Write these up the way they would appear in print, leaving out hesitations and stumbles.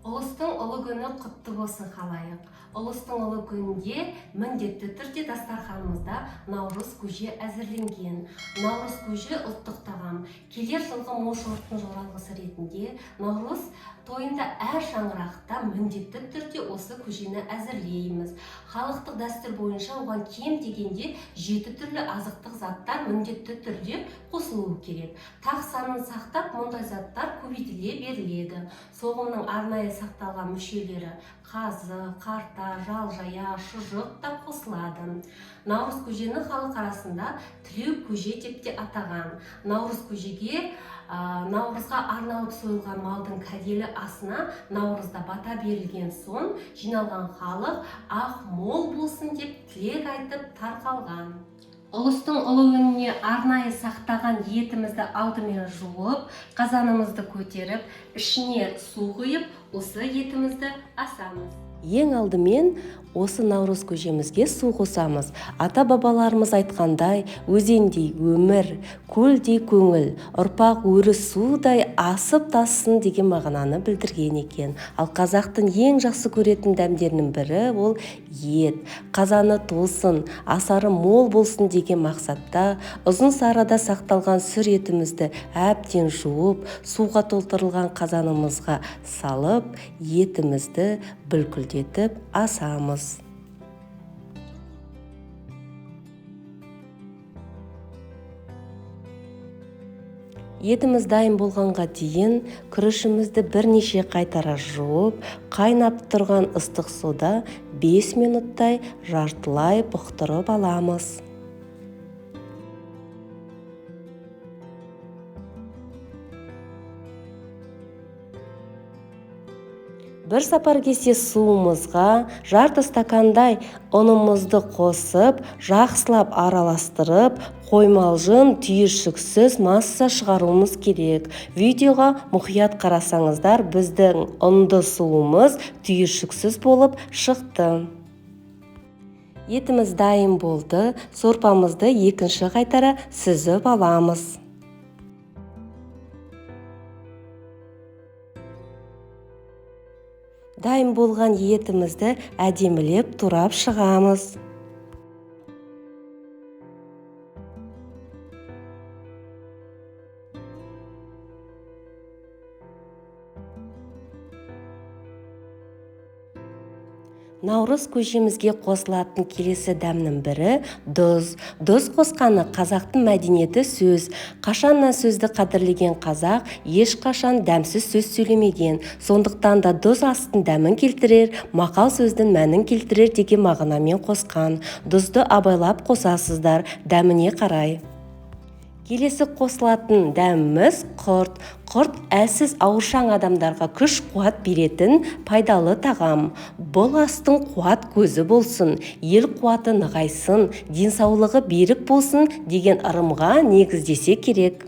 Ұлыстың ұлы күні құтты болсын халайық. Ұлыстың ұлы күнінде міндетті түрде дастарханымызда наурыз көже әзірленген. Наурыз көже ұлттық тағам. Келер жылғы молшылықтың жоралғысы ретінде наурыз тойында әр шаңырақта міндетті түрде осы көжені әзірлейміз. Халықтық дәстүр бойынша оған кем дегенде 7 түрлі азықтық заттар міндетті түрде қосылуы керек. Тақ санын сақтап, мұндай заттар көбейтіле беріледі. Соғымның арнайы сақталған мүшелері қазы, қарта, жалжая, шұжық та қосылады. Наурыз көжені халық арасында тілеу көже деп те атаған. Наурыз көжеге наурызға арналып сойылған малдың кәделі асына наурызда бата берілген соң жиналған халық ақ мол болсын деп тілек айтып тарқалған. Ұлыстың ұлы күніне арнайы сақтаған етімізді алдымен жуып, қазанымызды көтеріп, ішіне су құйып, осы етімізді асамыз. Ең алдымен осы наурыз көжемізге су қосамыз. Ата-бабаларымыз айтқандай, өзендей өмір, көлдей көңіл, ұрпақ өрі судай асып тассын деген мағынаны білдірген екен. Ал қазақтың ең жақсы көретін дәмдерінің бірі ол ет. Қазаны толсын, асары мол болсын деген мақсатта ұзын сарыда сақталған сүр етімізді әбден жуып, суға толтырылған қазанымызға салып, етімізді бүлкілдетіп асамыз. Етіміз дайын болғанға дейін күрішімізді бірнеше қайтара жуып, қайнап тұрған ыстық суда 5 минуттай жартылай бұқтырып аламыз. Бір сапар кесе суымызға жарты стакандай ұнымызды қосып, жақсылап араластырып, қоймалжың түйіршіксіз масса шығаруымыз керек. Видеоға мұқият қарасаңыздар, біздің ұнды суымыз түйіршіксіз болып шықты. Етіміз дайын болды, сорпамызды екінші қайтара сүзіп аламыз. Дайын болған етімізді әдемілеп турап шығамыз. Наурыз көжемізге қосылатын келесі дәмнің бірі тұз. Тұз қосқаны қазақтың мәдениеті сөз. Қашаннан сөзді қадірлеген қазақ ешқашан дәмсіз сөз сөйлемеген. Сондықтан да тұз астың дәмін келтірер, мақал сөздің мәнін келтірер деген мағынамен қосқан. Тұзды абайлап қосасыздар, дәміне қарай. Келесі қосылатын дәміміз құрт. Құрт әлсіз ауыршаң адамдарға күш қуат беретін пайдалы тағам. Бұл астың қуат көзі болсын, ел қуаты нығайсын, денсаулығы берік болсын деген ырымға негіздесе керек.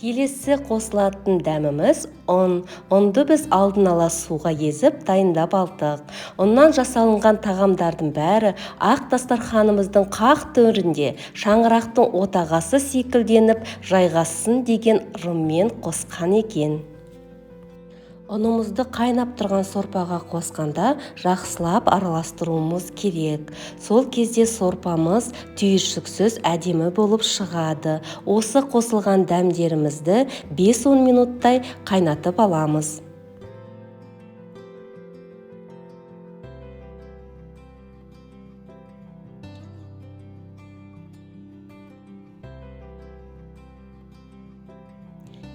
Келесі қосылатын дәміміз ұн. Ұнды біз алдын ала суға езіп дайындап алдық. Ұннан жасалынған тағамдардың бәрі ақ дастарханымыздың қақ төрінде шаңырақтың отағасы секілденіп жайғассын деген ырыммен қосқан екен. Ұнымызды қайнап тұрған сорпаға қосқанда жақсылап араластыруымыз керек. Сол кезде сорпамыз түйіршіксіз әдемі болып шығады. Осы қосылған дәмдерімізді 5-10 минуттай қайнатып аламыз.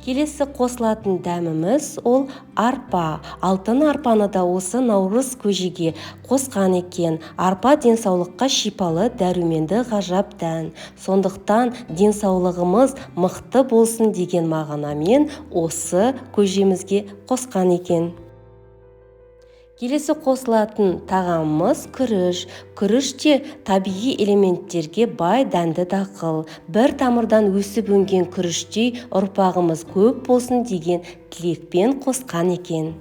Келесі қосылатын дәміміз ол арпа. Алтын арпаны да осы наурыз көжеге қосқан екен. Арпа денсаулыққа шипалы, дәруменді ғажап дән. Сондықтан денсаулығымыз мықты болсын деген мағынамен осы көжемізге қосқан екен. Келесі қосылатын тағамымыз күріш. Күріш те табиғи элементтерге бай дәнді дақыл. Бір тамырдан өсіп өнген күріштей ұрпағымыз көп болсын деген тілекпен қосқан екен.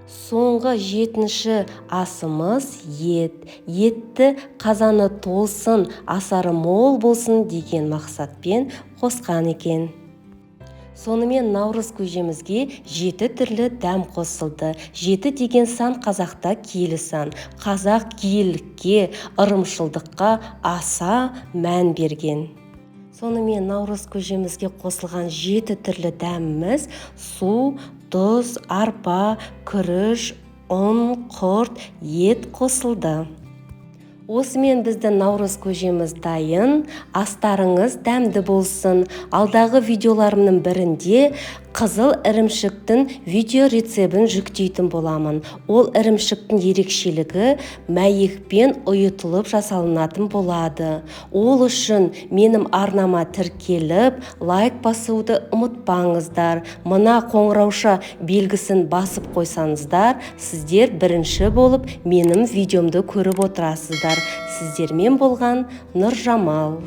Соңғы 7-ші асымыз ет. Етті қазаны толсын, асары мол болсын деген мақсатпен қосқан екен. Сонымен наурыз көжемізге 7 түрлі дәм қосылды. 7 деген сан қазақта киелі сан. Қазақ киелілікке, ырымшылдыққа аса мән берген. Сонымен наурыз көжемізге қосылған 7 түрлі дәміміз су, тұз, арпа, күріш, ұн, құрт, ет қосылды. Осымен біздің наурыз көжеміз дайын. Астарыңыз дәмді болсын. Алдағы видеоларымның бірінде қызыл ірімшіктің видео рецебін жүктейтін боламын. Ол ірімшіктің ерекшелігі мәйекпен ұйытылып жасалынатын болады. Ол үшін менің арнама тіркеліп, лайк басуды ұмытпаңыздар. Мына қоңырауша белгісін басып қойсаңыздар, сіздер бірінші болып менің видеомды көріп отырасыздар. Сіздермен болған Нұржамал.